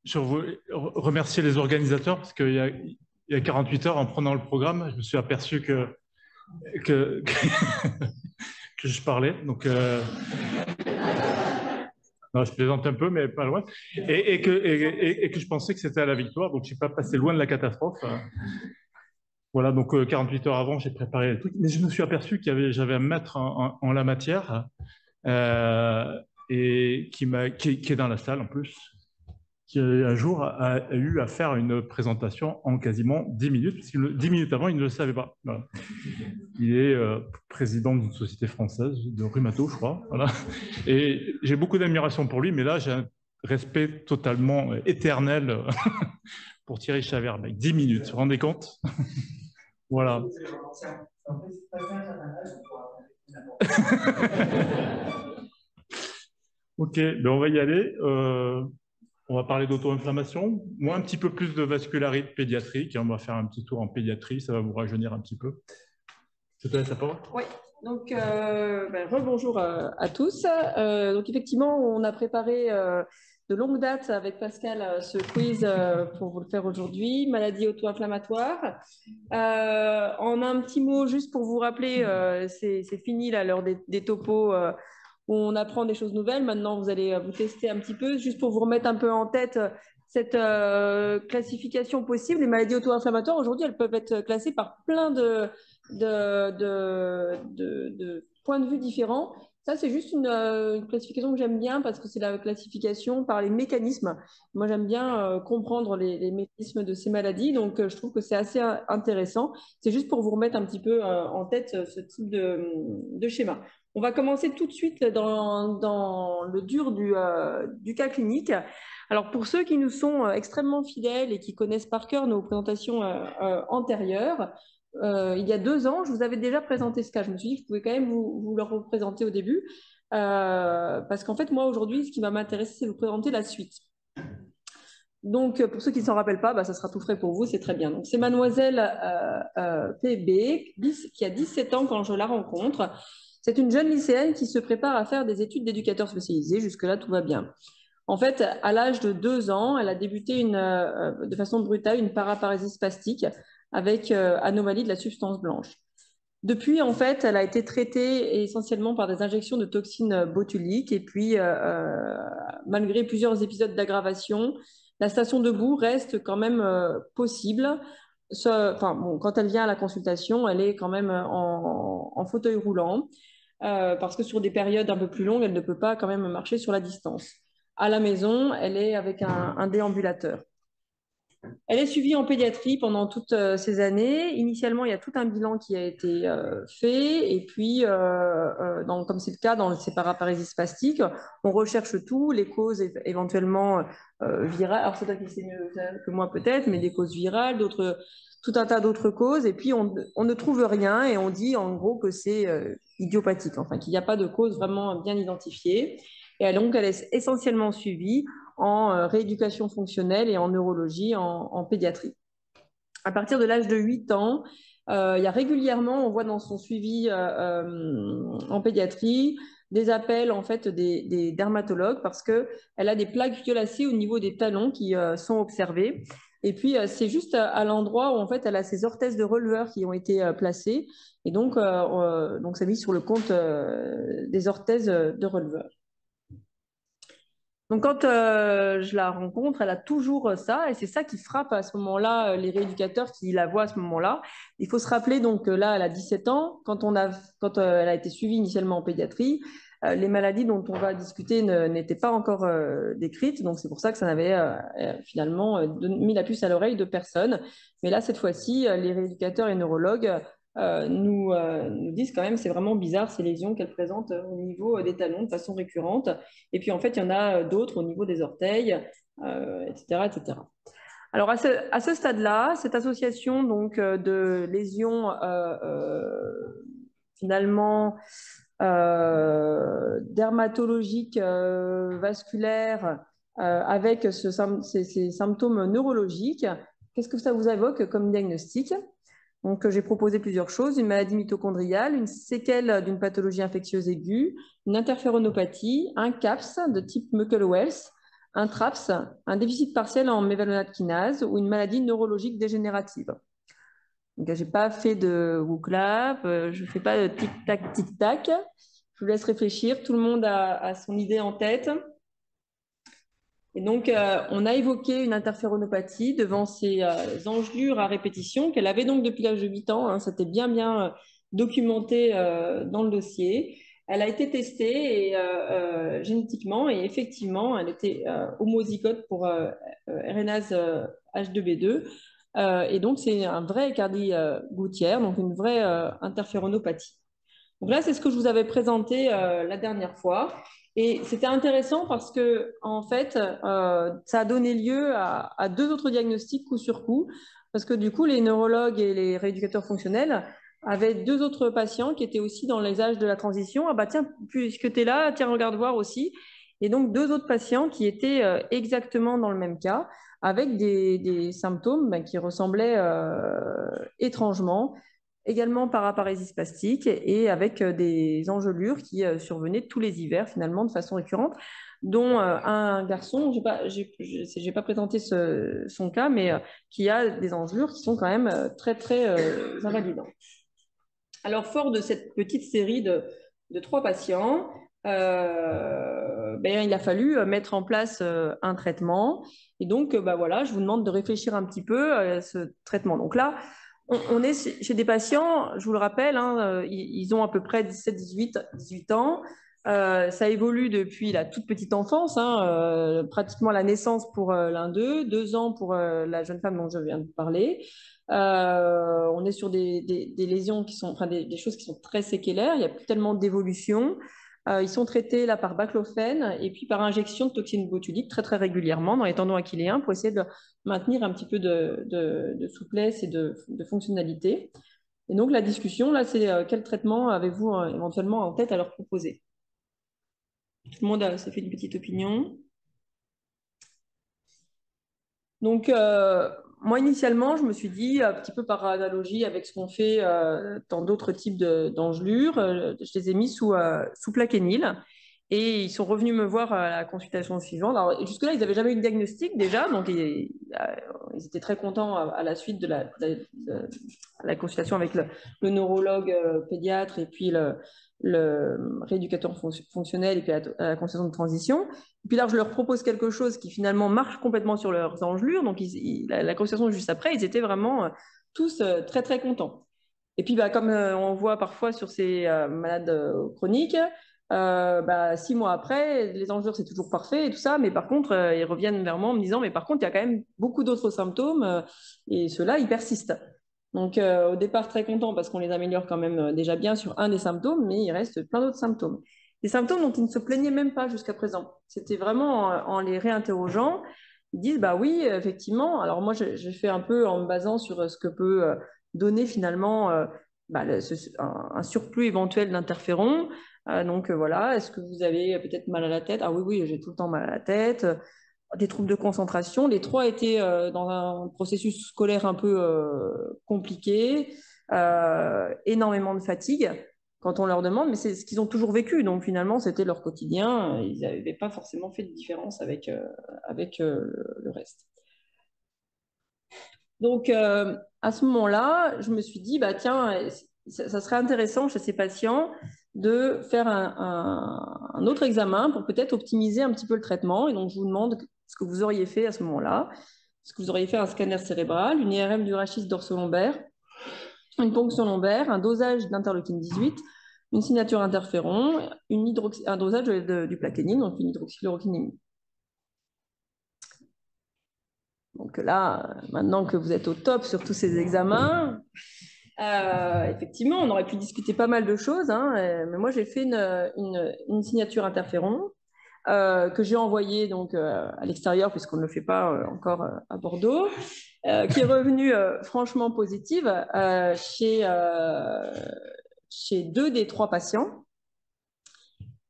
je voulais remercier les organisateurs parce qu'il y a 48 heures, en prenant le programme, je me suis aperçu que, que je parlais. Donc, non, je plaisante un peu, mais pas loin. Et que je pensais que c'était à la victoire, donc je ne suis pas passé loin de la catastrophe. Voilà, donc 48 heures avant, j'ai préparé le truc. Mais je me suis aperçu j'avais un maître en la matière et qui est dans la salle en plus, qui un jour a eu à faire une présentation en quasiment 10 minutes, parce que 10 minutes avant, il ne le savait pas. Voilà. Il est président d'une société française de rhumato, je crois. Voilà. Et j'ai beaucoup d'admiration pour lui, mais là, j'ai un respect totalement éternel pour Thierry Chaverbeck. 10 minutes, vous vous rendez compte? Voilà. Ok, ben on va y aller. On va parler d'auto-inflammation. Moi, un petit peu plus de vascularite pédiatrique. On va faire un petit tour en pédiatrie. Ça va vous rajeunir un petit peu. C'est toi, ça parole? Oui, donc rebonjour à tous. Donc effectivement, on a préparé de longue date avec Pascal ce quiz pour vous le faire aujourd'hui. Maladie auto-inflammatoire. En un petit mot, juste pour vous rappeler, c'est fini là, l'heure des topos où on apprend des choses nouvelles. Maintenant, vous allez vous tester un petit peu, juste pour vous remettre un peu en tête cette classification possible. Les maladies auto-inflammatoires, aujourd'hui, elles peuvent être classées par plein de points de vue différents. Ça, c'est juste une classification que j'aime bien parce que c'est la classification par les mécanismes. Moi, j'aime bien comprendre les mécanismes de ces maladies, donc je trouve que c'est assez intéressant. C'est juste pour vous remettre un petit peu en tête ce type de schéma. On va commencer tout de suite dans le dur du cas clinique. Alors, pour ceux qui nous sont extrêmement fidèles et qui connaissent par cœur nos présentations antérieures, il y a 2 ans, je vous avais déjà présenté ce cas. Je me suis dit que je pouvais quand même vous le représenter au début. Parce qu'en fait, moi, aujourd'hui, ce qui va m'intéresser, c'est de vous présenter la suite. Donc, pour ceux qui ne s'en rappellent pas, ça sera tout frais pour vous, c'est très bien. Donc, c'est mademoiselle PB, qui a 17 ans quand je la rencontre. C'est une jeune lycéenne qui se prépare à faire des études d'éducateur spécialisé. Jusque-là, tout va bien. En fait, à l'âge de 2 ans, elle a débuté de façon brutale une paraparésie spastique avec anomalie de la substance blanche. Depuis, en fait, elle a été traitée essentiellement par des injections de toxines botuliques et puis, malgré plusieurs épisodes d'aggravation, la station debout reste quand même possible. Quand elle vient à la consultation, elle est quand même en fauteuil roulant parce que sur des périodes un peu plus longues, elle ne peut pas quand même marcher sur la distance. À la maison, elle est avec un déambulateur. Elle est suivie en pédiatrie pendant toutes ces années. Initialement, il y a tout un bilan qui a été fait. Et puis, comme c'est le cas dans ces paraparésies spastiques, on recherche tout, les causes éventuellement virales. Alors, c'est toi qui sais mieux que moi peut-être, mais des causes virales, tout un tas d'autres causes. Et puis, on ne trouve rien et on dit en gros que c'est idiopathique, enfin qu'il n'y a pas de cause vraiment bien identifiée. Et donc, elle est essentiellement suivie en rééducation fonctionnelle et en neurologie, en pédiatrie. À partir de l'âge de 8 ans, il y a régulièrement, on voit dans son suivi en pédiatrie, des appels en fait des dermatologues parce qu'elle a des plaques violacées au niveau des talons qui sont observées. Et puis, c'est juste à l'endroit où en fait elle a ses orthèses de releveur qui ont été placées. Et donc ça mise sur le compte des orthèses de releveur. Donc, quand je la rencontre, elle a toujours ça, et c'est ça qui frappe à ce moment-là les rééducateurs qui la voient à ce moment-là. Il faut se rappeler donc que là, elle a 17 ans. Quand elle a été suivie initialement en pédiatrie, les maladies dont on va discuter n'étaient pas encore décrites, donc c'est pour ça que ça n'avait finalement mis la puce à l'oreille de personne. Mais là, cette fois-ci, les rééducateurs et neurologues nous disent quand même c'est vraiment bizarre ces lésions qu'elle présente au niveau des talons de façon récurrente. Et puis en fait, il y en a d'autres au niveau des orteils, etc., etc. Alors à ce stade-là, cette association donc de lésions finalement dermatologiques, vasculaires, avec ces symptômes neurologiques, qu'est-ce que ça vous évoque comme diagnostic? Donc, j'ai proposé plusieurs choses, une maladie mitochondriale, une séquelle d'une pathologie infectieuse aiguë, une interféronopathie, un CAPS de type Muckle-Wells, un TRAPS, un déficit partiel en mévalonate kinase ou une maladie neurologique dégénérative. Donc, je n'ai pas fait de WOOCLAP, je ne fais pas de tic-tac, tic-tac. Je vous laisse réfléchir. Tout le monde a son idée en tête. Et donc, on a évoqué une interféronopathie devant ces engelures à répétition qu'elle avait donc depuis l'âge de 8 ans. Hein, c'était bien documenté dans le dossier. Elle a été testée génétiquement et effectivement, elle était homozygote pour RNase H2B2. Et donc, c'est un vrai cardie gouttière, donc une vraie interféronopathie. Donc là, c'est ce que je vous avais présenté la dernière fois. Et c'était intéressant parce que, en fait, ça a donné lieu à deux autres diagnostics coup sur coup. Parce que du coup, les neurologues et les rééducateurs fonctionnels avaient deux autres patients qui étaient aussi dans les âges de la transition. Ah bah tiens, puisque tu es là, tiens, regarde voir aussi. Et donc, deux autres patients qui étaient exactement dans le même cas, avec des symptômes qui ressemblaient étrangement également par apparésie spastique et avec des engelures qui survenaient tous les hivers finalement de façon récurrente, dont un garçon, j'ai pas présenté son cas, mais qui a des engelures qui sont quand même très invalidantes. Alors, fort de cette petite série de 3 patients, il a fallu mettre en place un traitement. Et donc, voilà, je vous demande de réfléchir un petit peu à ce traitement. Donc là, on est chez des patients, je vous le rappelle, hein, ils ont à peu près 17, 18 ans. Ça évolue depuis la toute petite enfance, hein, pratiquement la naissance pour l'un d'eux, 2 ans pour la jeune femme dont je viens de parler. On est sur des lésions qui sont, enfin des choses qui sont très séquelaires. Il n'y a plus tellement d'évolution. Ils sont traités là par baclofène et puis par injection de toxine botulique très régulièrement dans les tendons achilléens pour essayer de maintenir un petit peu de souplesse et de fonctionnalité. Et donc la discussion là, c'est quel traitement avez-vous éventuellement en tête à leur proposer? Tout le monde s'est fait une petite opinion. Donc, moi, initialement, je me suis dit, un petit peu par analogie avec ce qu'on fait dans d'autres types d'engelures, je les ai mis sous plaquenil. Et ils sont revenus me voir à la consultation suivante. Alors, jusque-là, ils n'avaient jamais eu de diagnostic déjà, donc ils étaient très contents à la suite de la consultation avec le neurologue pédiatre et puis le rééducateur fonctionnel et puis la consultation de transition. Et puis là, je leur propose quelque chose qui finalement marche complètement sur leurs engelures. Donc, la consultation juste après, ils étaient vraiment tous très contents. Et puis, comme on voit parfois sur ces malades chroniques, 6 mois après, les engelures, c'est toujours parfait et tout ça, mais par contre, ils reviennent vers moi en me disant, mais par contre, il y a quand même beaucoup d'autres symptômes et ceux-là, ils persistent. Donc, au départ, très content parce qu'on les améliore quand même déjà bien sur un des symptômes, mais il reste plein d'autres symptômes. Des symptômes dont ils ne se plaignaient même pas jusqu'à présent. C'était vraiment en les réinterrogeant, ils disent, bah oui, effectivement. Alors moi, j'ai fait un peu en me basant sur ce que peut donner finalement un surplus éventuel d'interférons. Donc voilà, est-ce que vous avez peut-être mal à la tête? Ah oui, j'ai tout le temps mal à la tête. Des troubles de concentration. Les 3 étaient dans un processus scolaire un peu compliqué, énormément de fatigue quand on leur demande, mais c'est ce qu'ils ont toujours vécu. Donc finalement, c'était leur quotidien. Ils n'avaient pas forcément fait de différence avec le reste. Donc à ce moment-là, je me suis dit, bah tiens, ça serait intéressant chez ces patients de faire un autre examen pour peut-être optimiser un petit peu le traitement. Et donc, je vous demande ce que vous auriez fait à ce moment-là. Est-ce que vous auriez fait un scanner cérébral, une IRM du rachis dorso-lombaire, une ponction lombaire, un dosage d'interleukine 18, une signature interféron, un dosage du plaquenil, donc une hydroxychloroquinémie. Donc là, maintenant que vous êtes au top sur tous ces examens, effectivement, on aurait pu discuter pas mal de choses, hein, mais moi j'ai fait une signature interféron que j'ai envoyée donc à l'extérieur puisqu'on ne le fait pas encore à Bordeaux, qui est revenue franchement positive chez 2 des 3 patients.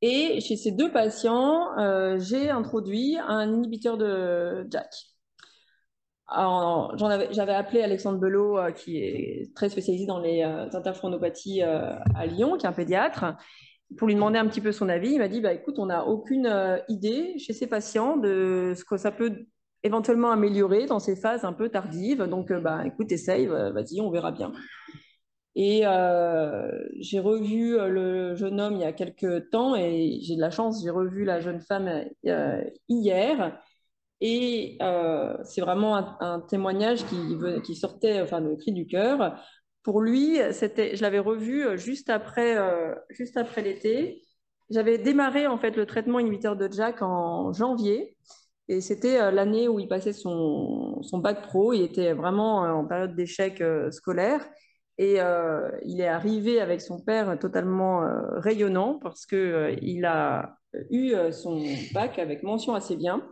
Et chez ces 2 patients, j'ai introduit un inhibiteur de JAK. J'avais appelé Alexandre Belot, qui est très spécialisé dans les interféronopathies à Lyon, qui est un pédiatre. pour lui demander un petit peu son avis. Il m'a dit, bah, écoute, on n'a aucune idée chez ces patients de ce que ça peut éventuellement améliorer dans ces phases un peu tardives. Donc, bah, écoute, essaye, vas-y, on verra bien. Et j'ai revu le jeune homme il y a quelques temps et j'ai de la chance, j'ai revu la jeune femme hier. Et c'est vraiment un témoignage qui sortait, enfin, le cri du cœur. Pour lui, je l'avais revu juste après l'été. J'avais démarré en fait le traitement inhibiteur de JAK en janvier. Et c'était l'année où il passait son bac pro. Il était vraiment en période d'échec scolaire. Et il est arrivé avec son père totalement rayonnant parce qu'il a eu son bac avec mention assez bien.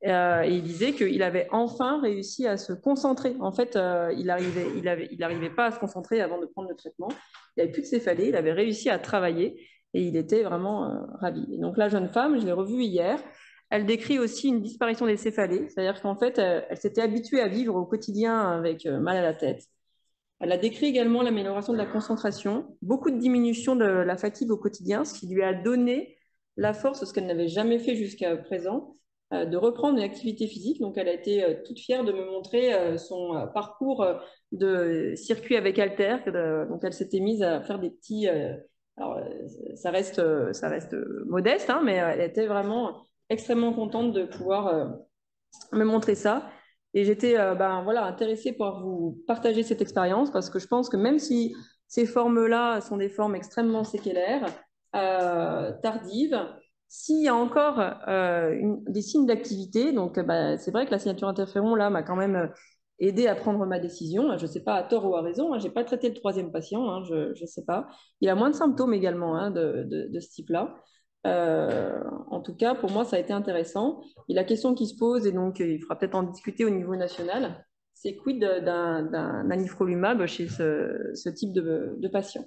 Et il disait qu'il avait enfin réussi à se concentrer. En fait, il arrivait pas à se concentrer avant de prendre le traitement. Il n'avait plus de céphalée, il avait réussi à travailler et il était vraiment ravi. Et donc la jeune femme, je l'ai revue hier, elle décrit aussi une disparition des céphalées, c'est-à-dire qu'en fait, elle s'était habituée à vivre au quotidien avec mal à la tête. Elle a décrit également l'amélioration de la concentration, beaucoup de diminution de la fatigue au quotidien, ce qui lui a donné la force, ce qu'elle n'avait jamais fait jusqu'à présent, de reprendre une activité physique. Donc, elle a été toute fière de me montrer son parcours de circuit avec haltère. Donc, elle s'était mise à faire des petits. Alors, ça reste modeste, hein, mais elle était vraiment extrêmement contente de pouvoir me montrer ça. Et j'étais ben, voilà, intéressée par vous partager cette expérience parce que je pense que même si ces formes-là sont des formes extrêmement séquelaires, tardives, s'il y a encore des signes d'activité, donc ben, c'est vrai que la signature interféron là m'a quand même aidé à prendre ma décision. Je ne sais pas à tort ou à raison, hein, je n'ai pas traité le troisième patient, hein, je ne sais pas. Il a moins de symptômes également hein, de ce type-là. En tout cas, pour moi, ça a été intéressant. Et la question qui se pose, et donc il faudra peut-être en discuter au niveau national, c'est quid d'un anifrolumab chez ce type de patient.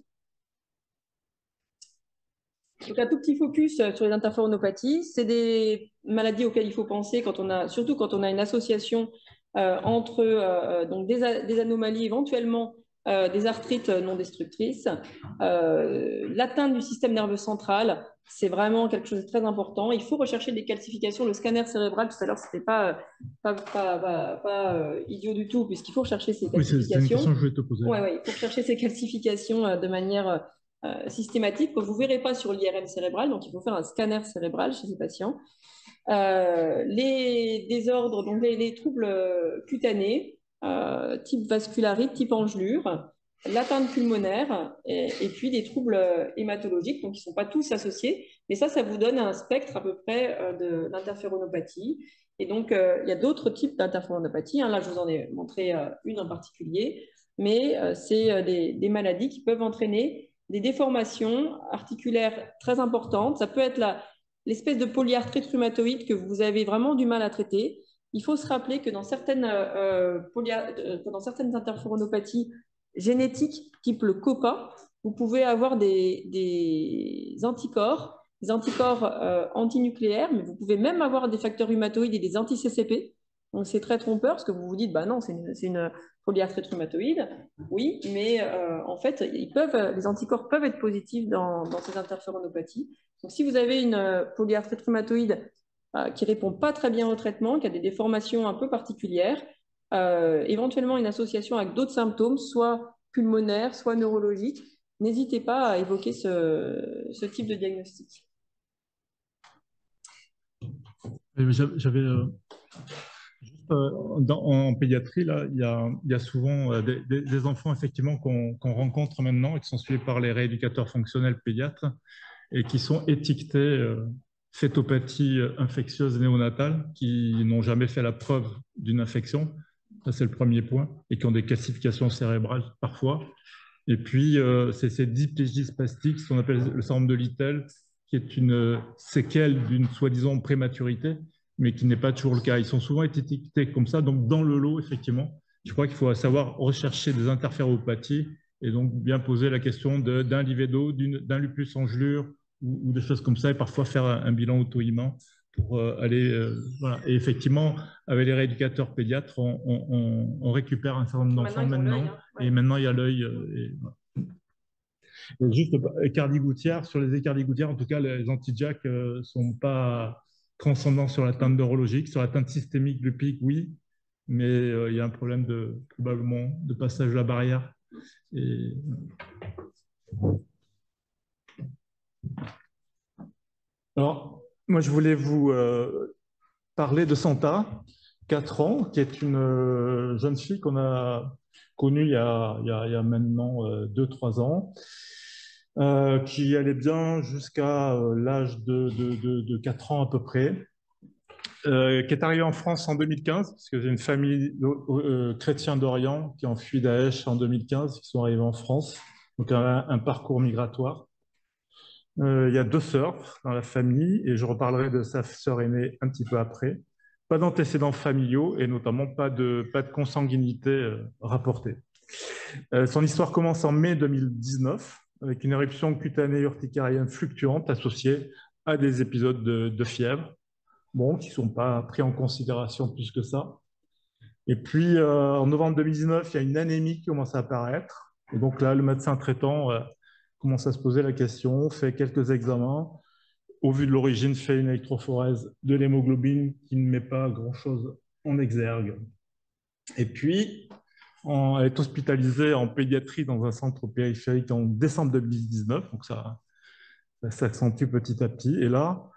Donc un tout petit focus sur les interféronopathies. C'est des maladies auxquelles il faut penser surtout quand on a une association entre donc des anomalies éventuellement des arthrites non destructrices. L'atteinte du système nerveux central, c'est vraiment quelque chose de très important. Il faut rechercher des calcifications. Le scanner cérébral, tout à l'heure, c'était pas idiot du tout, puisqu'il faut rechercher ces calcifications. Oui, c'est une question que je voulais te poser. Oui, il faut rechercher ces calcifications de manière systématique que vous ne verrez pas sur l'IRM cérébral. Donc, il faut faire un scanner cérébral chez ces patients. Les désordres, donc les troubles cutanés, type vascularite, type engelure, l'atteinte pulmonaire et puis des troubles hématologiques, donc ils ne sont pas tous associés, mais ça vous donne un spectre à peu près de l'interféronopathie. Et donc, il y a d'autres types d'interféronopathie. Hein. Là, je vous en ai montré une en particulier, mais c'est des maladies qui peuvent entraîner des déformations articulaires très importantes. Ça peut être l'espèce de polyarthrite rhumatoïde que vous avez vraiment du mal à traiter. Il faut se rappeler que dans certaines interféronopathies génétiques, type le COPA, vous pouvez avoir des anticorps antinucléaires, mais vous pouvez même avoir des facteurs rhumatoïdes et des anti-CCP. Donc c'est très trompeur parce que vous vous dites, bah non, c'est une polyarthrite rhumatoïde. Oui, mais en fait, les anticorps peuvent être positifs dans ces interféronopathies. Donc si vous avez une polyarthrite rhumatoïde qui ne répond pas très bien au traitement, qui a des déformations un peu particulières, éventuellement une association avec d'autres symptômes, soit pulmonaires, soit neurologiques, n'hésitez pas à évoquer ce type de diagnostic. J'avais en pédiatrie, là, il y a souvent des enfants effectivement qu'on rencontre maintenant et qui sont suivis par les rééducateurs fonctionnels pédiatres et qui sont étiquetés cétopathie infectieuse néonatale, qui n'ont jamais fait la preuve d'une infection. Ça, c'est le premier point, et qui ont des calcifications cérébrales parfois. Et puis, c'est ces diplégies spastiques, ce qu'on appelle le syndrome de Lytel, qui est une séquelle d'une soi-disant prématurité, mais qui n'est pas toujours le cas. Ils sont souvent étiquetés comme ça, donc dans le lot, effectivement. Je crois qu'il faut savoir rechercher des interféropathies et donc bien poser la question d'un livédo, d'un lupus engelure ou des choses comme ça, et parfois faire un bilan auto-immun pour aller... voilà. Et effectivement, avec les rééducateurs pédiatres, on récupère un certain nombre d'enfants maintenant, et maintenant il y a l'œil. Et juste écardigoutière, sur les écardigoutières, en tout cas, les anti-JAK ne sont pas transcendants sur l'atteinte neurologique. Sur l'atteinte systémique du pic, oui, mais il y a un problème probablement de passage de la barrière. Et... Alors, moi, je voulais vous parler de Santa, 4 ans, qui est une jeune fille qu'on a connue il y a maintenant 2-3 ans, qui allait bien jusqu'à l'âge de 4 ans à peu près, qui est arrivée en France en 2015, parce que j'ai une famille chrétien d'Orient qui ont fui Daesh en 2015, qui sont arrivés en France, donc un parcours migratoire. Il y a 2 sœurs dans la famille, et je reparlerai de sa sœur aînée un petit peu après. Pas d'antécédents familiaux, et notamment pas de consanguinité rapportée. Son histoire commence en mai 2019, avec une éruption cutanée urticarienne fluctuante associée à des épisodes de fièvre, bon, qui ne sont pas pris en considération plus que ça. Et puis, en novembre 2019, il y a une anémie qui commence à apparaître. Et donc là, le médecin traitant commence à se poser la question, fait quelques examens. Au vu de l'origine, fait une électrophorèse de l'hémoglobine qui ne met pas grand-chose en exergue. Et puis, elle est hospitalisée en pédiatrie dans un centre périphérique en décembre 2019. Donc ça s'accentue petit à petit. Et là,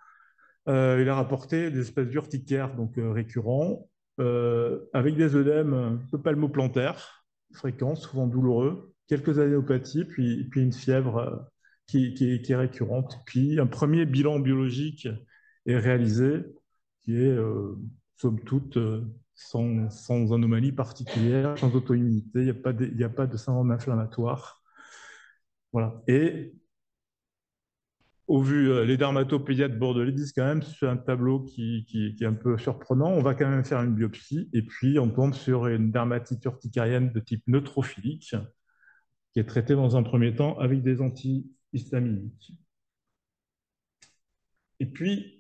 il a rapporté des espèces d'urticaires donc récurrents, avec des œdèmes un peu palmoplantaires, fréquents, souvent douloureux, quelques adénopathies, puis une fièvre qui est récurrente. Puis un premier bilan biologique est réalisé, qui est, somme toute, sans anomalie particulière, sans auto-immunité, il n'y a pas de syndrome inflammatoire. Voilà. Et au vu, les dermatopédiatres bordelais disent quand même, c'est un tableau qui est un peu surprenant. On va quand même faire une biopsie et puis on tombe sur une dermatite urticarienne de type neutrophilique qui est traitée dans un premier temps avec des antihistaminiques. Et puis,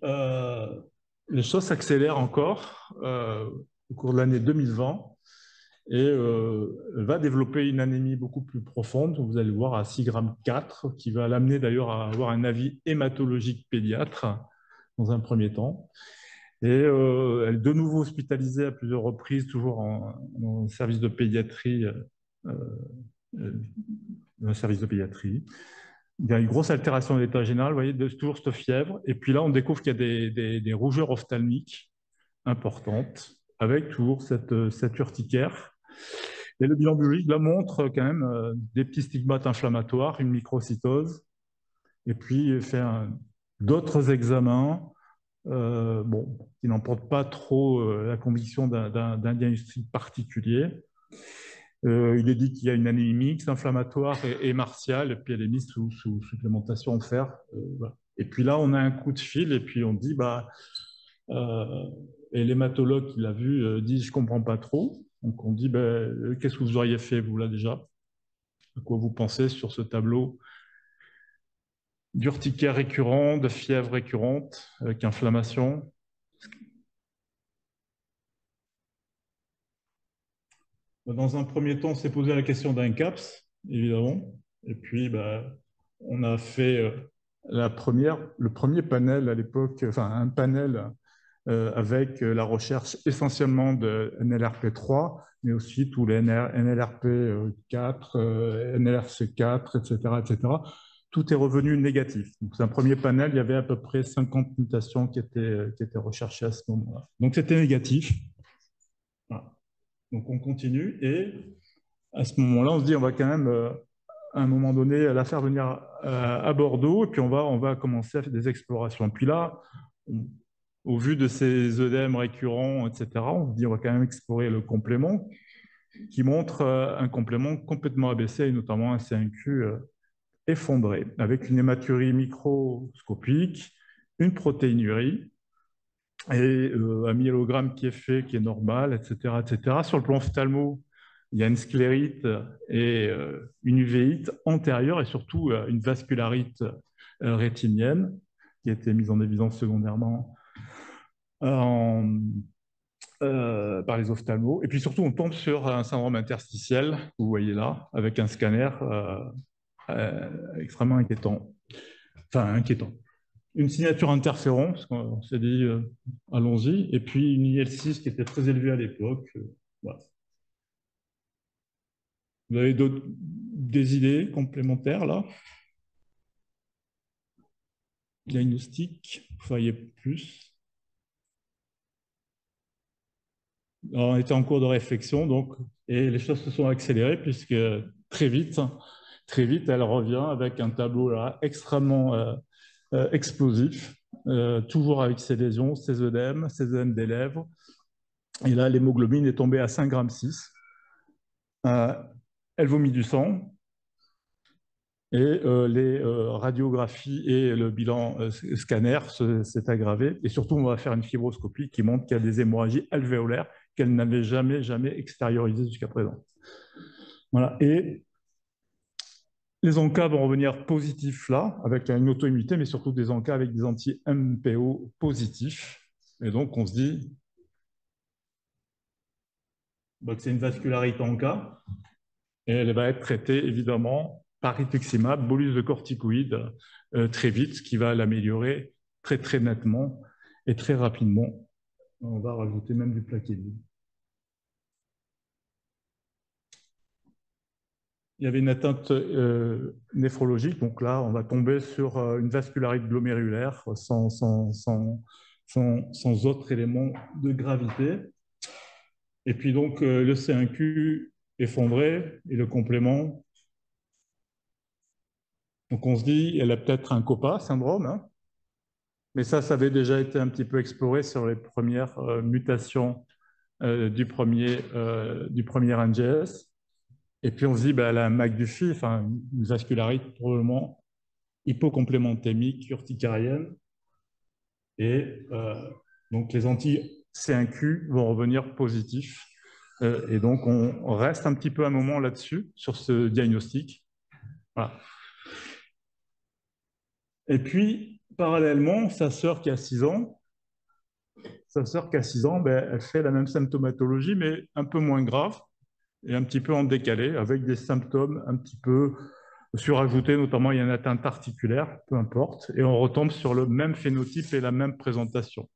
les choses s'accélèrent encore au cours de l'année 2020 et va développer une anémie beaucoup plus profonde, vous allez voir à 6,4 g, qui va l'amener d'ailleurs à avoir un avis hématologique pédiatre dans un premier temps. Et elle est de nouveau hospitalisée à plusieurs reprises, toujours en service de pédiatrie, un service de pédiatrie. Il y a une grosse altération de l'état général, vous voyez, toujours cette fièvre. Et puis là, on découvre qu'il y a des rougeurs ophtalmiques importantes, avec toujours cette urticaire. Et le bilan biologique là montre quand même des petits stigmates inflammatoires, une microcytose, et puis il fait d'autres examens, bon, qui n'emportent pas trop la conviction d'un diagnostic particulier. Il est dit qu'il y a une anémie mixte, inflammatoire et martiale, et puis elle est mise sous supplémentation en fer. Voilà. Et puis là, on a un coup de fil, et puis on dit, et l'hématologue qui l'a vu dit, je comprends pas trop. Donc on dit, qu'est-ce que vous auriez fait, vous, là, déjà? À quoi vous pensez sur ce tableau d'urticaire récurrent, de fièvre récurrente, avec inflammation? Dans un premier temps, on s'est posé la question d'un CAPS, évidemment. Et puis, on a fait le premier panel à l'époque, enfin un panel avec la recherche essentiellement de NLRP3, mais aussi tous les NLRP4, NLRC4, etc., etc. Tout est revenu négatif. Donc, c'est un premier panel, il y avait à peu près 50 mutations qui étaient recherchées à ce moment-là. Donc, c'était négatif. Voilà. Donc, on continue et à ce moment-là, on se dit, on va quand même, à un moment donné, la faire venir à Bordeaux, et puis on va commencer à faire des explorations. Puis là, au vu de ces œdèmes récurrents, etc., on se dit, on va quand même explorer le complément, qui montre un complément complètement abaissé, et notamment un C1Q effondré, avec une hématurie microscopique, une protéinurie, et un myélogramme qui est fait, qui est normal, etc., etc. Sur le plan ophtalmo, il y a une sclérite et une uvéite antérieure et surtout une vascularite rétinienne qui a été mise en évidence secondairement par les ophtalmos. Et puis surtout, on tombe sur un syndrome interstitiel, vous voyez là, avec un scanner extrêmement inquiétant. Enfin, inquiétant. Une signature interféron, parce qu'on s'est dit, allons-y, et puis une IL6 qui était très élevée à l'époque. Voilà. Vous avez des idées complémentaires, là? Diagnostic, vous voyez plus. Alors, on était en cours de réflexion, donc, et les choses se sont accélérées, puisque très vite, elle revient avec un tableau là, extrêmement explosif, toujours avec ses lésions, ses œdèmes des lèvres. Et là, l'hémoglobine est tombée à 5,6 g. Elle vomit du sang. Et les radiographies et le bilan scanner s'est aggravé. Et surtout, on va faire une fibroscopie qui montre qu'il y a des hémorragies alvéolaires qu'elle n'avait jamais extériorisées jusqu'à présent. Voilà. Et les ONCA vont revenir positifs là, avec une auto-immunité, mais surtout des ONCA avec des anti-MPO positifs. Et donc, on se dit que c'est une vascularité ONCA. Et elle va être traitée, évidemment, par rituximab, bolus de corticoïdes, très vite, ce qui va l'améliorer très nettement et très rapidement. On va rajouter même du plaquenil. Il y avait une atteinte néphrologique, donc là, on va tomber sur une vascularite glomérulaire sans autre élément de gravité. Et puis donc, le C1Q effondré et le complément. Donc on se dit, elle a peut-être un COPA syndrome, hein, mais ça avait déjà été un petit peu exploré sur les premières mutations du premier NGS. Et puis on se dit, elle a un McDuffie, enfin une vascularite probablement hypocomplémentémique urticarienne. Et donc les anti-C1Q vont revenir positifs. Et donc on reste un petit peu un moment là-dessus, sur ce diagnostic. Voilà. Et puis, parallèlement, sa sœur qui a 6 ans, elle fait la même symptomatologie, mais un peu moins grave et un petit peu en décalé, avec des symptômes un petit peu surajoutés, notamment il y a une atteinte articulaire, peu importe, et on retombe sur le même phénotype et la même présentation.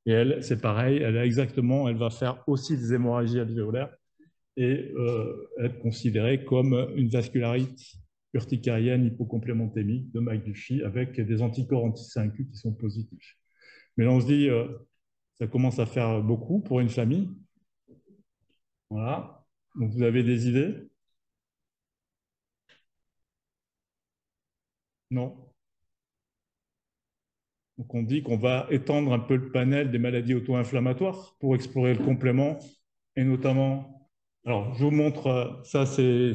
Et elle, c'est pareil, elle va faire aussi des hémorragies alvéolaires et être considérée comme une vascularite urticarienne hypocomplémentémique de McDuffie avec des anticorps anti-5Q qui sont positifs. Mais là, on se dit, ça commence à faire beaucoup pour une famille. Voilà. Donc, vous avez des idées? Non. Donc, on dit qu'on va étendre un peu le panel des maladies auto-inflammatoires pour explorer le complément et notamment, alors, je vous montre, ça, c'est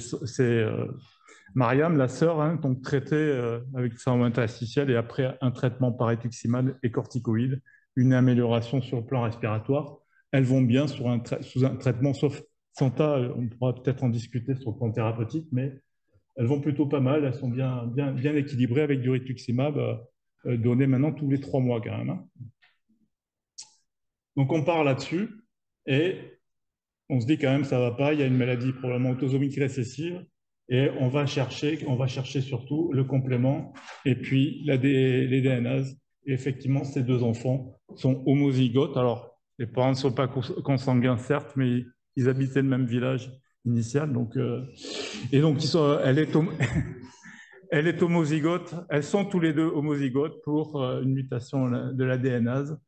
Mariam, la sœur, hein, donc traitée avec sang interstitiel et après un traitement par rituximab et corticoïdes, une amélioration sur le plan respiratoire. Elles vont bien sous un traitement, sauf Santa, on pourra peut-être en discuter sur le plan thérapeutique, mais elles vont plutôt pas mal, elles sont bien équilibrées avec du rituximab donné maintenant tous les 3 mois quand même. Hein. Donc on part là-dessus et on se dit quand même ça va pas, il y a une maladie probablement autosomique récessive et on va chercher surtout le complément et puis les DNAs. Et effectivement, ces 2 enfants sont homozygotes. Alors, les parents ne sont pas consanguins, certes, mais ils habitaient le même village initial. Donc, et donc, elle est homozygote. Elles sont tous les 2 homozygotes pour une mutation de la DNase.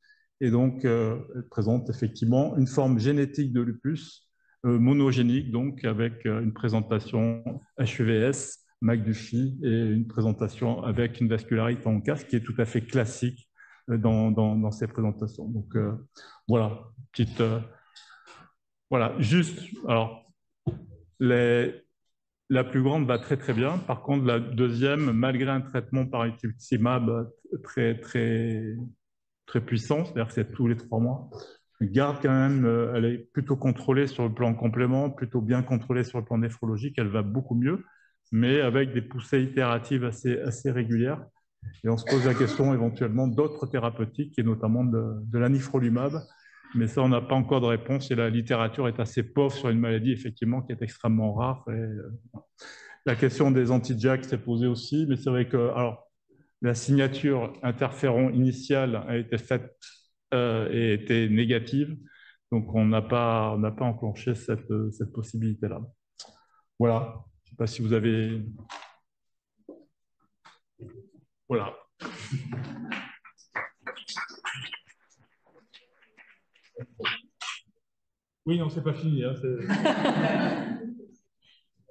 Et donc, elle présente effectivement une forme génétique de lupus monogénique, donc avec une présentation HUVS, McDuffie et une présentation avec une vascularite en casque qui est tout à fait classique dans ces présentations. Donc, voilà, voilà, juste, alors, la plus grande va très bien. Par contre, la deuxième, malgré un traitement par rituximab très puissant, c'est-à-dire que c'est tous les 3 mois, garde quand même, elle est plutôt contrôlée sur le plan complément, plutôt bien contrôlée sur le plan néphrologique, elle va beaucoup mieux, mais avec des poussées itératives assez régulières. Et on se pose la question éventuellement d'autres thérapeutiques, et notamment de l'anifrolumab, mais ça, on n'a pas encore de réponse, et la littérature est assez pauvre sur une maladie, effectivement, qui est extrêmement rare. Et, La question des anti-JAK s'est posée aussi, mais c'est vrai que alors, la signature interféron initiale a été faite et était négative, donc on n'a pas enclenché cette possibilité-là. Voilà, je ne sais pas si vous avez... Voilà. Oui, non, c'est pas fini. Hein,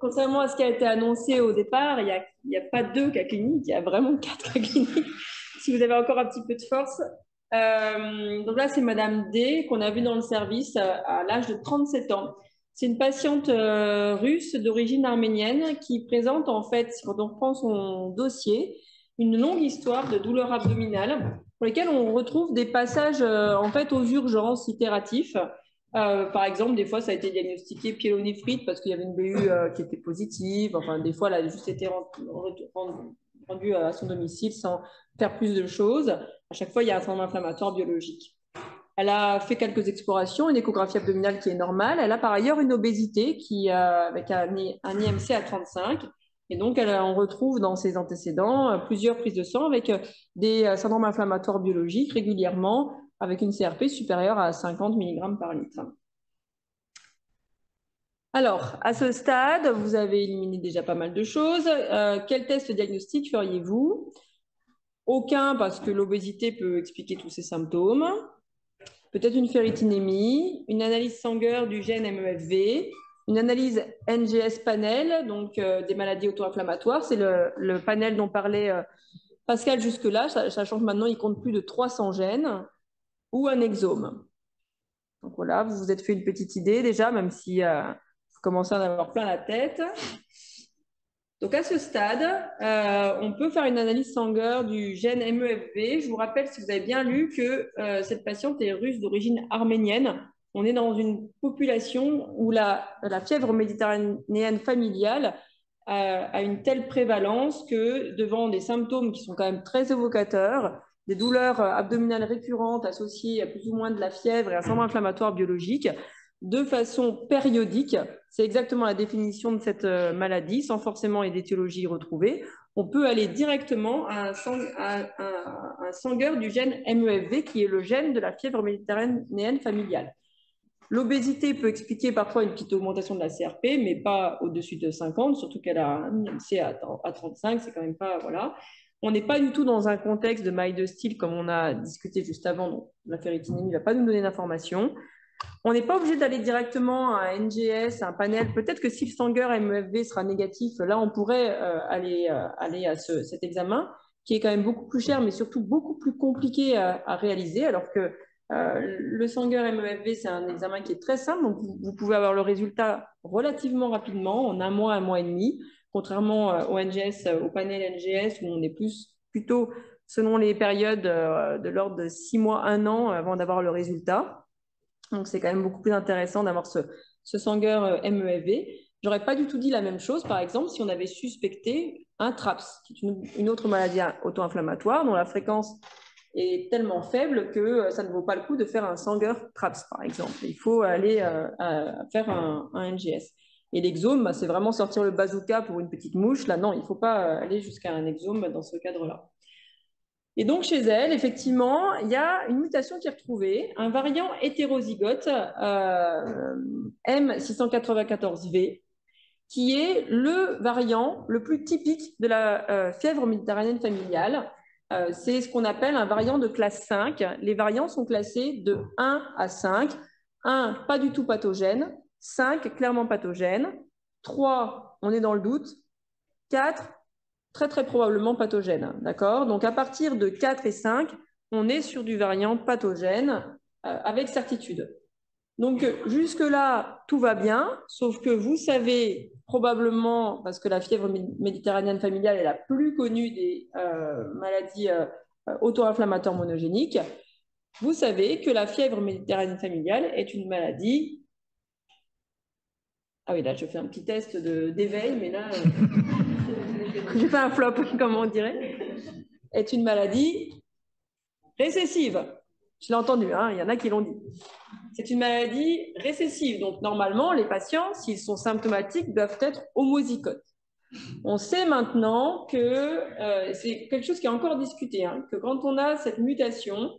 contrairement à ce qui a été annoncé au départ, il n'y a pas 2 cas cliniques, il y a vraiment 4 cas cliniques, si vous avez encore un petit peu de force. Donc là, c'est Madame D, qu'on a vue dans le service à l'âge de 37 ans. C'est une patiente russe d'origine arménienne qui présente, en fait, quand on reprend son dossier, une longue histoire de douleurs abdominales pour lesquelles on retrouve des passages en fait, aux urgences itératifs. Par exemple, des fois, ça a été diagnostiqué pyélonéphrite parce qu'il y avait une BU qui était positive. Enfin, des fois, elle a juste été rendue à son domicile sans faire plus de choses. À chaque fois, il y a un syndrome inflammatoire biologique. Elle a fait quelques explorations, une échographie abdominale qui est normale. Elle a par ailleurs une obésité avec un IMC à 35. Et donc, on retrouve dans ses antécédents plusieurs prises de sang avec des syndromes inflammatoires biologiques régulièrement, avec une CRP supérieure à 50 mg par litre. Alors, à ce stade, vous avez éliminé déjà pas mal de choses. Quel test diagnostic feriez-vous? Aucun, parce que l'obésité peut expliquer tous ces symptômes. Peut-être une ferritinémie, une analyse sanguine du gène MEFV, une analyse NGS panel, donc des maladies auto-inflammatoires. C'est le panel dont parlait Pascal jusque-là, sachant que maintenant, il compte plus de 300 gènes, ou un exome. Donc voilà, vous vous êtes fait une petite idée déjà, même si vous commencez à en avoir plein la tête. Donc à ce stade, on peut faire une analyse sanguine du gène MEFV. Je vous rappelle, si vous avez bien lu, que cette patiente est russe d'origine arménienne. On est dans une population où la fièvre méditerranéenne familiale a une telle prévalence que devant des symptômes qui sont quand même très évocateurs, des douleurs abdominales récurrentes associées à plus ou moins de la fièvre et un syndrome inflammatoire biologique, de façon périodique, c'est exactement la définition de cette maladie, sans forcément une étiologie retrouvée, on peut aller directement à un sangueur du gène MEFV, qui est le gène de la fièvre méditerranéenne familiale. L'obésité peut expliquer parfois une petite augmentation de la CRP, mais pas au-dessus de 50, surtout qu'elle a un IMC à 35, c'est quand même pas... Voilà. On n'est pas du tout dans un contexte de maille de style comme on a discuté juste avant, donc la ferritinémie ne va pas nous donner d'informations. On n'est pas obligé d'aller directement à un NGS, à un panel. Peut-être que si le sangueur MEFV sera négatif, là, on pourrait aller à cet examen, qui est quand même beaucoup plus cher, mais surtout beaucoup plus compliqué à réaliser, alors que le sangueur MEFV, c'est un examen qui est très simple, donc vous pouvez avoir le résultat relativement rapidement, en un mois et demi, contrairement au NGS, au panel NGS, où on est plutôt selon les périodes de l'ordre de 6 mois, 1 an avant d'avoir le résultat. Donc, c'est quand même beaucoup plus intéressant d'avoir ce sangueur MEFV. J'aurais pas du tout dit la même chose, par exemple, si on avait suspecté un TRAPS, qui est une autre maladie auto-inflammatoire dont la fréquence est tellement faible que ça ne vaut pas le coup de faire un sangueur TRAPS, par exemple. Il faut aller faire un NGS. Et l'exome, bah, c'est vraiment sortir le bazooka pour une petite mouche. Là, non, il ne faut pas aller jusqu'à un exome dans ce cadre-là. Et donc, chez elle, effectivement, il y a une mutation qui est retrouvée, un variant hétérozygote M694V, qui est le variant le plus typique de la fièvre méditerranéenne familiale. C'est ce qu'on appelle un variant de classe 5. Les variants sont classés de 1 à 5. 1, pas du tout pathogène. 5, clairement pathogène. 3, on est dans le doute. 4, très très probablement pathogène. D'accord? Donc à partir de 4 et 5, on est sur du variant pathogène avec certitude. Donc jusque-là, tout va bien, sauf que vous savez probablement, parce que la fièvre méditerranéenne familiale est la plus connue des maladies auto-inflammatoires monogéniques, vous savez que la fièvre méditerranéenne familiale est une maladie... Ah oui, là, je fais un petit test d'éveil, mais là... j'ai fait un flop, comme on dirait, est une maladie récessive. Je l'ai entendu, hein, il y en a qui l'ont dit. C'est une maladie récessive. Donc, normalement, les patients, s'ils sont symptomatiques, doivent être homozygotes. On sait maintenant que c'est quelque chose qui est encore discuté, hein, que quand on a cette mutation,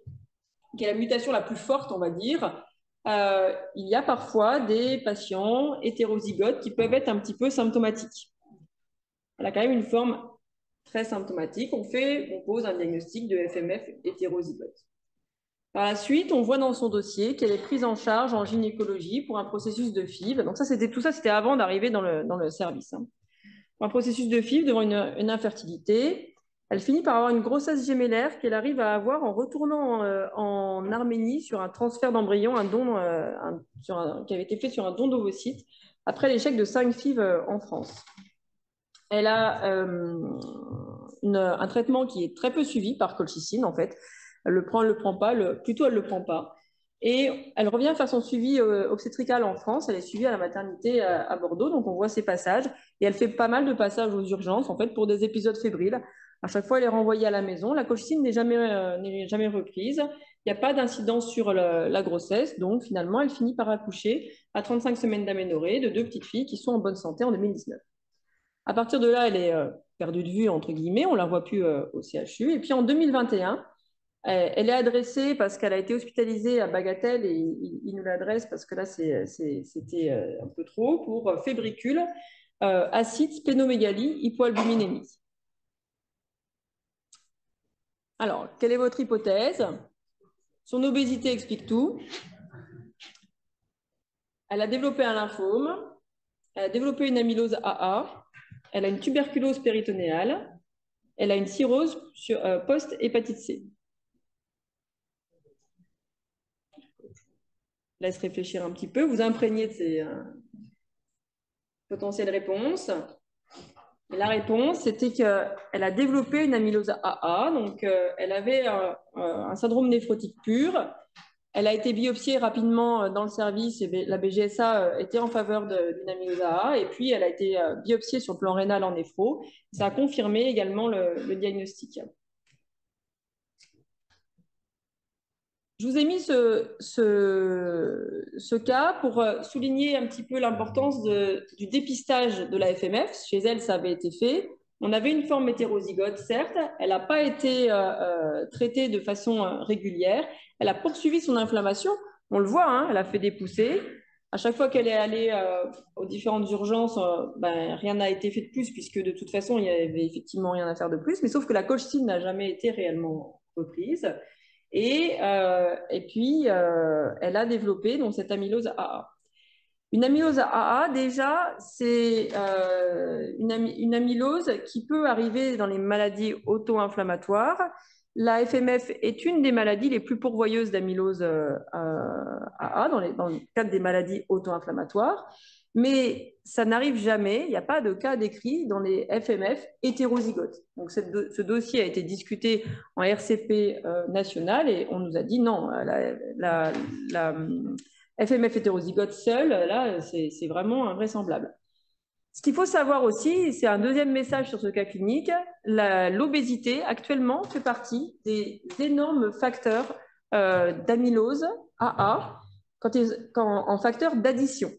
qui est la mutation la plus forte, on va dire, il y a parfois des patients hétérozygotes qui peuvent être un petit peu symptomatiques. Elle a quand même une forme très symptomatique. On pose un diagnostic de FMF hétérozygote. Par la suite, on voit dans son dossier qu'elle est prise en charge en gynécologie pour un processus de FIV. Donc tout ça, c'était avant d'arriver dans le service. Hein. Pour un processus de FIV devant une infertilité. Elle finit par avoir une grossesse gémellaire qu'elle arrive à avoir en retournant en Arménie sur un transfert d'embryon, qui avait été fait sur un don d'ovocytes, après l'échec de 5 FIV en France. Elle a un traitement qui est très peu suivi par colchicine, en fait. Elle le prend pas, plutôt elle le prend pas. Et elle revient faire son suivi obstétrical en France. Elle est suivie à la maternité à Bordeaux, donc on voit ses passages. Et elle fait pas mal de passages aux urgences, en fait, pour des épisodes fébriles. À chaque fois, elle est renvoyée à la maison. La colchicine n'est jamais reprise. Il n'y a pas d'incidence sur la grossesse. Donc, finalement, elle finit par accoucher à 35 semaines d'aménorrhée de 2 petites filles qui sont en bonne santé en 2019. À partir de là, elle est perdue de vue, entre guillemets. On ne la voit plus au CHU. Et puis, en 2021, elle est adressée parce qu'elle a été hospitalisée à Bagatelle et il nous l'adresse parce que là, c'était un peu trop pour fébricule, acide, splénomégalie, hypoalbuminémie. Alors, quelle est votre hypothèse? Son obésité explique tout. Elle a développé un lymphome. Elle a développé une amylose AA. Elle a une tuberculose péritonéale. Elle a une cirrhose post-hépatite C. Laisse réfléchir un petit peu, vous imprégnez de ces potentielles réponses. Et la réponse, c'était qu'elle a développé une amylose AA, donc elle avait un syndrome néphrotique pur. Elle a été biopsiée rapidement dans le service et la BGSA était en faveur d'une amylose AA. Et puis, elle a été biopsiée sur le plan rénal en néphro. Ça a confirmé également le diagnostic. Je vous ai mis ce cas pour souligner un petit peu l'importance du dépistage de la FMF. Chez elle, ça avait été fait. On avait une forme hétérozygote, certes. Elle n'a pas été traitée de façon régulière. Elle a poursuivi son inflammation. On le voit, hein, elle a fait des poussées. À chaque fois qu'elle est allée aux différentes urgences, rien n'a été fait de plus, puisque de toute façon, il n'y avait effectivement rien à faire de plus. Mais sauf que la colchicine n'a jamais été réellement reprise. Et puis, elle a développé donc, cette amylose AA. Une amylose AA, déjà, c'est une amylose qui peut arriver dans les maladies auto-inflammatoires. La FMF est une des maladies les plus pourvoyeuses d'amylose AA dans le cadre des maladies auto-inflammatoires. Mais ça n'arrive jamais, il n'y a pas de cas décrit dans les FMF hétérozygotes. Donc ce dossier a été discuté en RCP national et on nous a dit non, la FMF hétérozygote seule, là, c'est vraiment invraisemblable. Ce qu'il faut savoir aussi, c'est un deuxième message sur ce cas clinique, l'obésité actuellement fait partie des énormes facteurs d'amylose AA en facteur d'addition.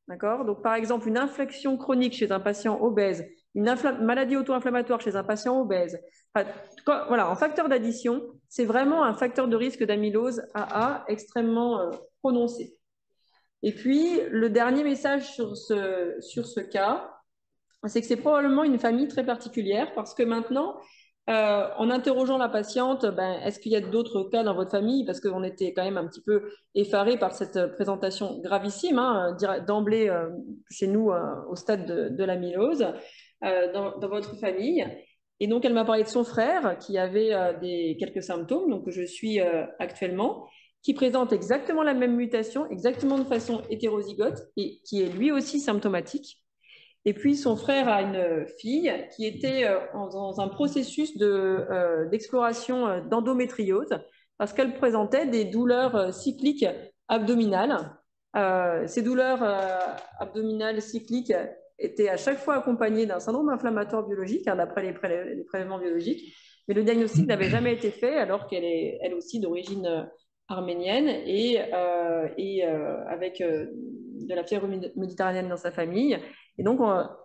D'accord? Donc, par exemple, une infection chronique chez un patient obèse, une maladie auto-inflammatoire chez un patient obèse, voilà, en facteur d'addition, c'est vraiment un facteur de risque d'amylose AA extrêmement prononcé. Et puis, le dernier message sur ce cas, c'est que c'est probablement une famille très particulière parce que maintenant, en interrogeant la patiente, est-ce qu'il y a d'autres cas dans votre famille? Parce qu'on était quand même un petit peu effarés par cette présentation gravissime, hein, d'emblée chez nous au stade de l'amylose dans votre famille. Et donc, elle m'a parlé de son frère qui avait quelques symptômes, donc que je suis actuellement, qui présente exactement la même mutation, exactement de façon hétérozygote et qui est lui aussi symptomatique. Et puis, son frère a une fille qui était dans un processus d'exploration d'endométriose parce qu'elle présentait des douleurs cycliques abdominales. Ces douleurs abdominales cycliques étaient à chaque fois accompagnées d'un syndrome inflammatoire biologique, hein, d'après les prélèvements biologiques. Mais le diagnostic n'avait jamais été fait alors qu'elle est elle aussi d'origine arménienne et avec de la fièvre méditerranéenne dans sa famille. Et donc,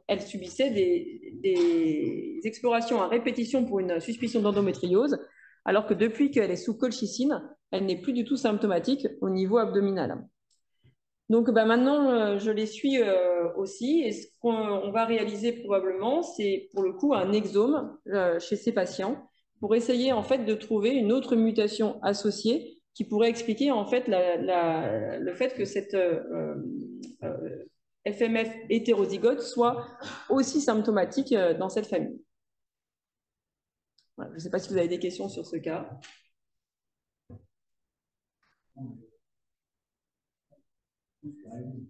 elle subissait des explorations à répétition pour une suspicion d'endométriose, alors que depuis qu'elle est sous colchicine, elle n'est plus du tout symptomatique au niveau abdominal. Donc maintenant, je les suis aussi. Et ce qu'on va réaliser probablement, c'est pour le coup un exome chez ces patients pour essayer en fait de trouver une autre mutation associée qui pourrait expliquer en fait le fait que cette FMF hétérozygote soit aussi symptomatique dans cette famille. Voilà, je ne sais pas si vous avez des questions sur ce cas.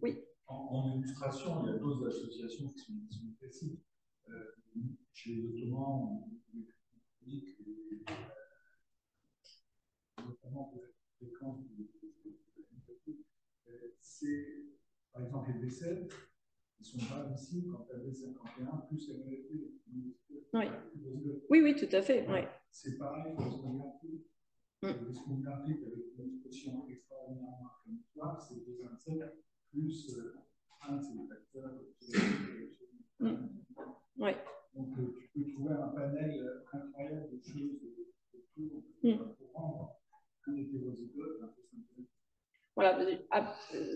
Oui. En illustration, il y a d'autres associations qui sont précises. Chez les Ottomans, notamment pour la fréquence c'est, par exemple, les décès, ils sont pas ici quand elle avait 51, plus MLP. Oui. Oui, tout à fait. Ouais. C'est pareil pour ce qu'on a ce qu'on implique avec une expression extraordinairement inflammatoire, c'est 2,27 plus un de ces facteurs. Oui. Donc, tu peux trouver un panel incroyable de choses pour rendre un hétérozygote un peu symptomatique. Voilà,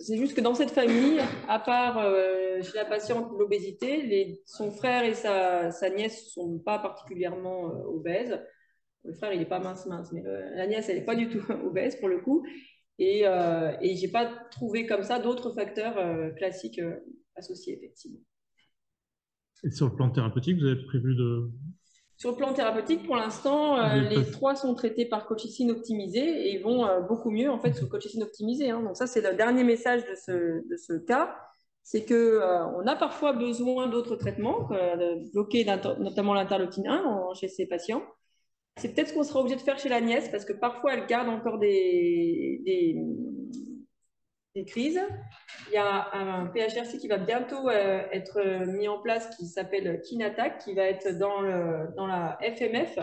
c'est juste que dans cette famille, à part chez la patiente l'obésité, son frère et sa nièce ne sont pas particulièrement obèses. Le frère, il n'est pas mince, mais la nièce, elle n'est pas du tout obèse pour le coup. Et je n'ai pas trouvé comme ça d'autres facteurs classiques associés, effectivement. Et sur le plan thérapeutique, vous avez prévu de... Sur le plan thérapeutique, pour l'instant, les 3 sont traités par colchicine optimisée et vont beaucoup mieux en fait sous colchicine optimisée. Hein. Donc ça, c'est le dernier message de ce cas, c'est qu'on a parfois besoin d'autres traitements, de bloquer notamment l'interleukine 1 chez ces patients. C'est peut-être ce qu'on sera obligé de faire chez la nièce parce que parfois, elle garde encore des crises. Il y a un PHRC qui va bientôt être mis en place qui s'appelle Kinatac, qui va être dans la FMF,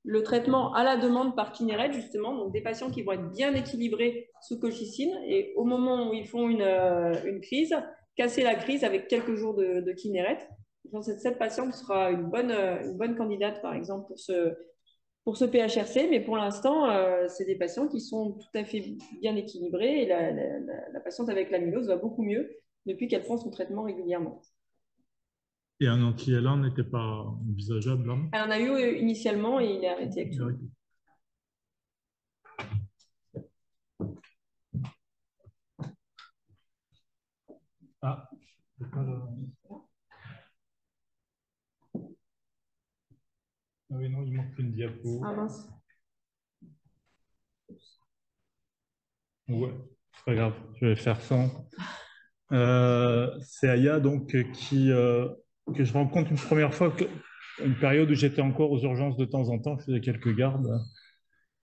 le traitement à la demande par Kineret, justement, donc des patients qui vont être bien équilibrés sous colchicine et au moment où ils font une crise, casser la crise avec quelques jours de Kineret. Donc, cette patiente sera une bonne candidate, par exemple, pour ce PHRC, mais pour l'instant, c'est des patients qui sont tout à fait bien équilibrés et la patiente avec l'amylose va beaucoup mieux depuis qu'elle prend son traitement régulièrement. Et un anti-L1 n'était pas envisageable là? Elle en a eu initialement et il est arrêté actuellement. Ah, c'est pas là. Ah oui, non, il manque une diapo. Ah mince. Ouais, c'est pas grave, je vais faire sans. C'est Aya donc que je rencontre une première fois, une période où j'étais encore aux urgences de temps en temps, je faisais quelques gardes.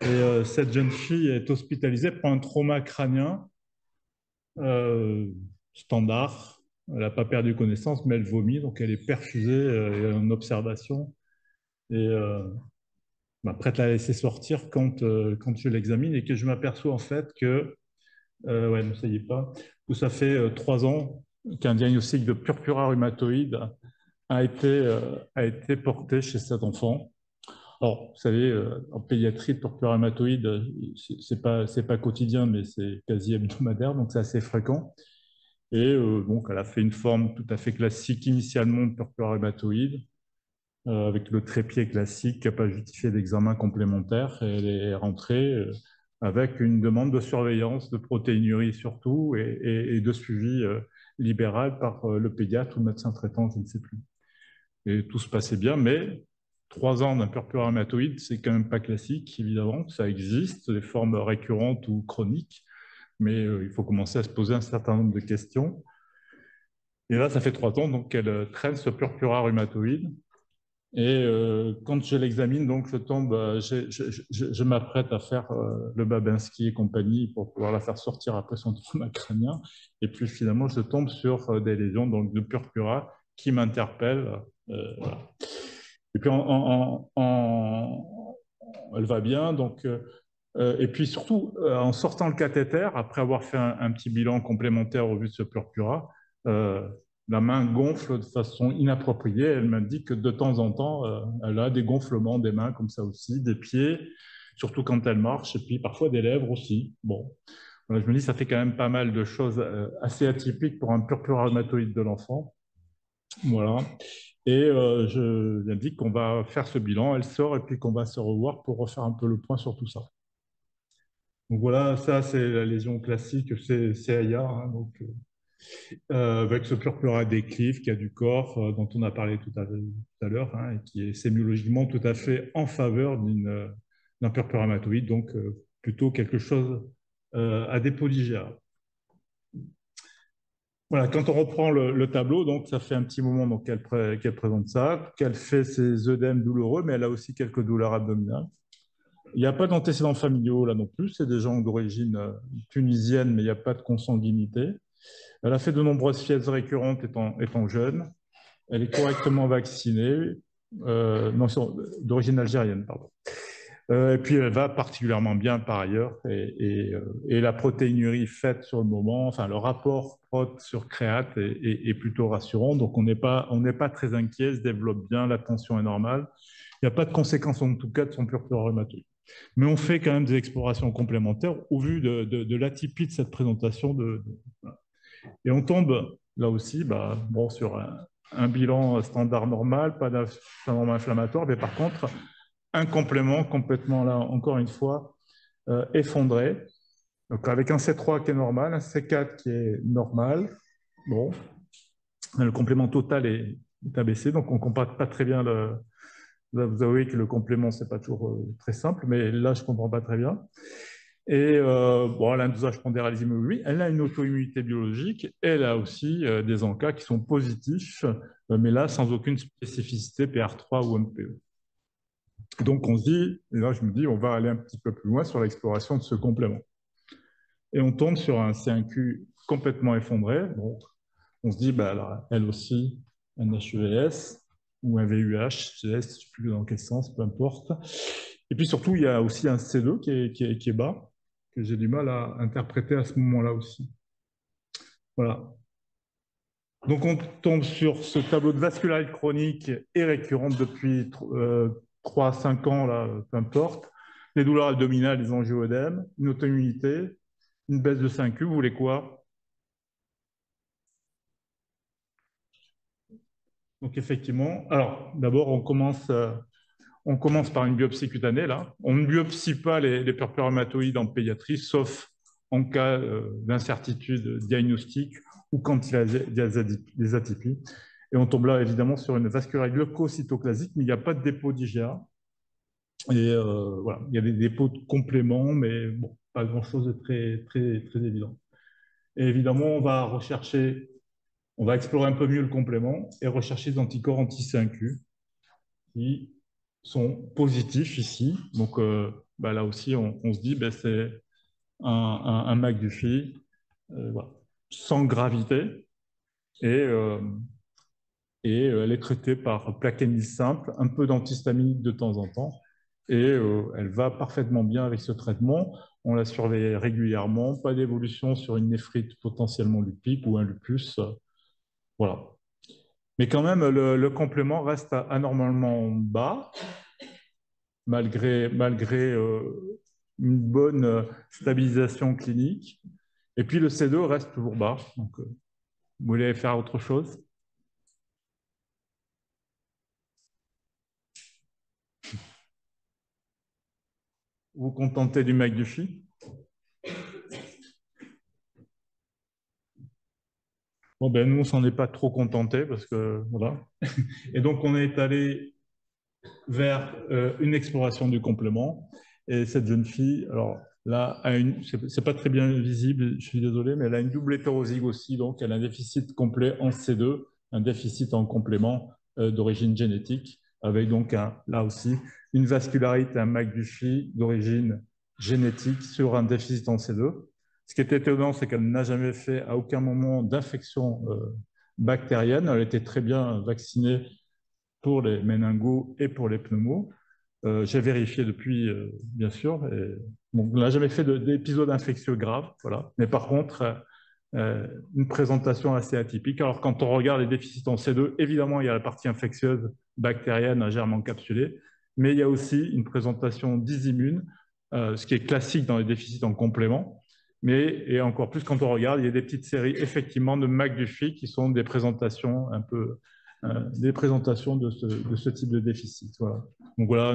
Et cette jeune fille est hospitalisée pour un trauma crânien standard. Elle n'a pas perdu connaissance, mais elle vomit, donc elle est perfusée en observation. Et prête à la laisser sortir quand je l'examine et que je m'aperçois en fait que, ouais, ne sayez pas, que ça fait 3 ans qu'un diagnostic de purpura rhumatoïde a été porté chez cet enfant. Alors, vous savez, en pédiatrie, le purpura rhumatoïde, c'est pas quotidien, mais c'est quasi hebdomadaire, donc c'est assez fréquent. Et donc, elle a fait une forme tout à fait classique initialement de purpura rhumatoïde, avec le trépied classique qui n'a pas justifié d'examen complémentaire. Et elle est rentrée avec une demande de surveillance, de protéinurie surtout, et de suivi libéral par le pédiatre ou le médecin traitant, je ne sais plus. Et tout se passait bien, mais 3 ans d'un purpura rhumatoïde, c'est quand même pas classique, évidemment. Ça existe, des formes récurrentes ou chroniques, mais il faut commencer à se poser un certain nombre de questions. Et là, ça fait 3 ans donc qu'elle traîne ce purpura rhumatoïde. Et quand je l'examine, donc je tombe, je m'apprête à faire le Babinski et compagnie pour pouvoir la faire sortir après son trauma crânien. Et puis finalement, je tombe sur des lésions donc, de purpura qui m'interpellent. Voilà. Et puis elle va bien, donc Et puis surtout, en sortant le cathéter, après avoir fait un petit bilan complémentaire au vu de ce purpura, la main gonfle de façon inappropriée. Elle m'indique que de temps en temps, elle a des gonflements des mains comme ça aussi, des pieds, surtout quand elle marche, et puis parfois des lèvres aussi. Bon, voilà, je me dis, ça fait quand même pas mal de choses assez atypiques pour un purpura rhumatoïde de l'enfant. Voilà. Et je lui indique qu'on va faire ce bilan, elle sort, et puis qu'on va se revoir pour refaire un peu le point sur tout ça. Donc voilà, ça c'est la lésion classique, c'est CAIA, hein, donc, avec ce purpura déclive qui a du corps, dont on a parlé tout à l'heure, hein, et qui est sémiologiquement tout à fait en faveur d'un purpura rhumatoïde, donc plutôt quelque chose à dépôt d'IgA. Voilà, quand on reprend le tableau, donc ça fait un petit moment qu'elle présente ça, qu'elle fait ses œdèmes douloureux, mais elle a aussi quelques douleurs abdominales. Il n'y a pas d'antécédents familiaux là non plus, c'est des gens d'origine tunisienne, mais il n'y a pas de consanguinité. Elle a fait de nombreuses fièvres récurrentes étant jeune. Elle est correctement vaccinée, non, d'origine algérienne, pardon. Et puis elle va particulièrement bien par ailleurs. Et la protéinurie faite sur le moment, enfin le rapport prot sur créate est plutôt rassurant. Donc on n'est pas très inquiet, elle se développe bien, la tension est normale. Il n'y a pas de conséquences en tout cas de son purpura rhumatoïde. Mais on fait quand même des explorations complémentaires au vu de l'atypie de cette présentation. Et on tombe là aussi bon, sur un bilan standard normal, pas d'inflammation inflammatoire, mais par contre, un complément complètement, là, encore une fois, effondré. Donc, avec un C3 qui est normal, un C4 qui est normal. Bon, le complément total est abaissé, donc on ne comprend pas très bien le. Là, vous avouez que le complément, ce n'est pas toujours très simple, mais là, je ne comprends pas très bien. Et bon, elle a un dosage pondéral oui, elle a une auto-immunité biologique, et elle a aussi des encas qui sont positifs, mais là, sans aucune spécificité PR3 ou MPE. Donc, on se dit, et là, je me dis, on va aller un petit peu plus loin sur l'exploration de ce complément. Et on tombe sur un C1Q complètement effondré. Donc, on se dit, alors, elle aussi, un HEVS ou un VUH, je ne sais plus dans quel sens, peu importe. Et puis surtout, il y a aussi un C2 qui est bas, que j'ai du mal à interpréter à ce moment-là aussi. Voilà. Donc, on tombe sur ce tableau de vascularité chronique et récurrente depuis 3 à 5 ans, là, peu importe. Les douleurs abdominales, les angioëdèmes, une auto-immunité, une baisse de 5Q, vous voulez quoi? Donc, effectivement, alors, d'abord, on commence par une biopsie cutanée, là. On ne biopsie pas les purpura rhumatoïdes en pédiatrie, sauf en cas d'incertitude diagnostique ou quand il y a des atypies. Et on tombe là, évidemment, sur une vascularité leucocytoclasique, mais il n'y a pas de dépôt d'IgA. Et voilà, il y a des dépôts de compléments, mais bon, pas grand-chose de très, très, très évident. Et évidemment, on va explorer un peu mieux le complément et rechercher des anticorps anti-C1Q qui sont positifs ici. Donc là aussi, on se dit, c'est un McDuffie voilà, sans gravité. Et elle est traitée par plaquenil simple, un peu d'antihistaminique de temps en temps. Et elle va parfaitement bien avec ce traitement. On la surveille régulièrement, pas d'évolution sur une néphrite potentiellement lupique ou un lupus. Voilà. Mais quand même, le complément reste anormalement bas, malgré une bonne stabilisation clinique. Et puis le C2 reste toujours bas. Donc, vous voulez faire autre chose? Vous vous contentez du McDuffie? Bon, nous, on s'en est pas trop contenté parce que, voilà. Et donc, on est allé vers une exploration du complément. Et cette jeune fille, alors là, c'est pas très bien visible, je suis désolé, mais elle a une double hétérozygosie, donc elle a un déficit complet en C2, un déficit en complément d'origine génétique, avec donc là aussi une vascularité, un McDuffie d'origine génétique sur un déficit en C2. Ce qui est étonnant, c'est qu'elle n'a jamais fait à aucun moment d'infection bactérienne. Elle était très bien vaccinée pour les méningos et pour les pneumos. J'ai vérifié depuis, bien sûr. Bon, on n'a jamais fait d'épisode infectieux grave, voilà. Mais par contre, une présentation assez atypique. Alors, quand on regarde les déficits en C2, évidemment, il y a la partie infectieuse bactérienne à germe encapsulé, mais il y a aussi une présentation dysimmune, ce qui est classique dans les déficits en complément. Mais, et encore plus quand on regarde, il y a des petites séries effectivement de McDuffie qui sont des présentations un peu, des présentations de ce type de déficit. Voilà. Donc voilà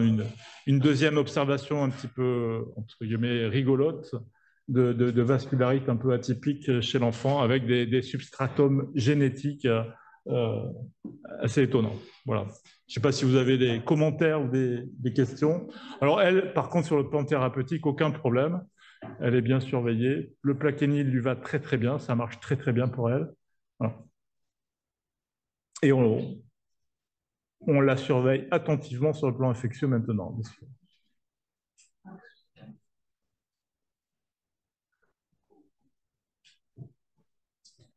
une deuxième observation un petit peu, entre guillemets, rigolote de vascularite un peu atypique chez l'enfant avec des substratomes génétiques assez étonnants. Voilà. Je ne sais pas si vous avez des commentaires ou des questions. Alors elle, par contre, sur le plan thérapeutique, aucun problème. Elle est bien surveillée. Le plaquenil lui va très très bien. Ça marche très très bien pour elle. Voilà. Et on la surveille attentivement sur le plan infectieux maintenant, bien sûr.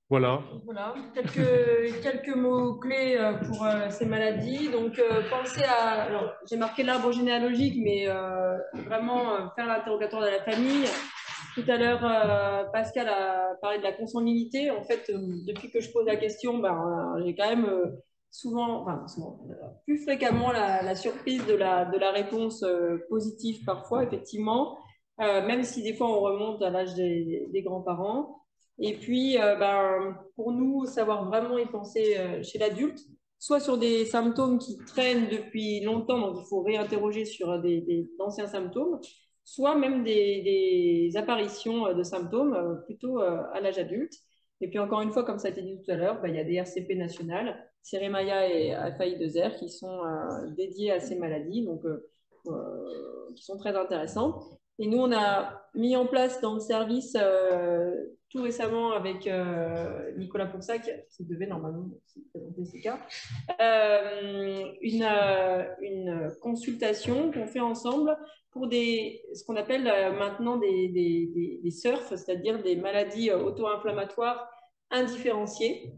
Voilà. Voilà, quelques mots-clés pour ces maladies. Donc, pensez à... Alors, j'ai marqué l'arbre généalogique, mais vraiment faire l'interrogatoire de la famille. Tout à l'heure, Pascal a parlé de la consanguinité. En fait, depuis que je pose la question, j'ai quand même plus fréquemment la surprise de la réponse positive parfois, effectivement, même si des fois on remonte à l'âge des grands-parents. Et puis, pour nous, savoir vraiment y penser chez l'adulte, soit sur des symptômes qui traînent depuis longtemps, donc il faut réinterroger sur d'anciens symptômes, soit même des apparitions de symptômes plutôt à l'âge adulte. Et puis encore une fois, comme ça a été dit tout à l'heure, il y a des RCP nationales, Ceremia et FAI2R, qui sont dédiés à ces maladies, donc qui sont très intéressantes. Et nous, on a mis en place dans le service tout récemment avec Nicolas Poursac, qui devait normalement présenter ces cas, une consultation qu'on fait ensemble pour ce qu'on appelle maintenant des SURF, c'est-à-dire des maladies auto-inflammatoires indifférenciées.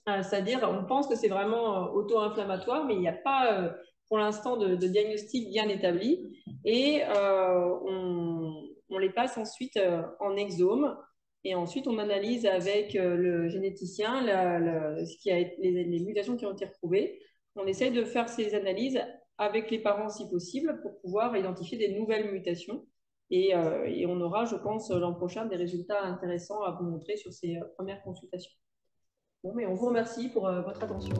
C'est-à-dire, on pense que c'est vraiment auto-inflammatoire, mais il n'y a pas pour l'instant de diagnostic bien établi. Et on les passe ensuite en exome. Et ensuite, on analyse avec le généticien les mutations qui ont été retrouvées. On essaye de faire ces analyses avec les parents si possible pour pouvoir identifier des nouvelles mutations. Et on aura, je pense, l'an prochain des résultats intéressants à vous montrer sur ces premières consultations. Bon, mais on vous remercie pour votre attention.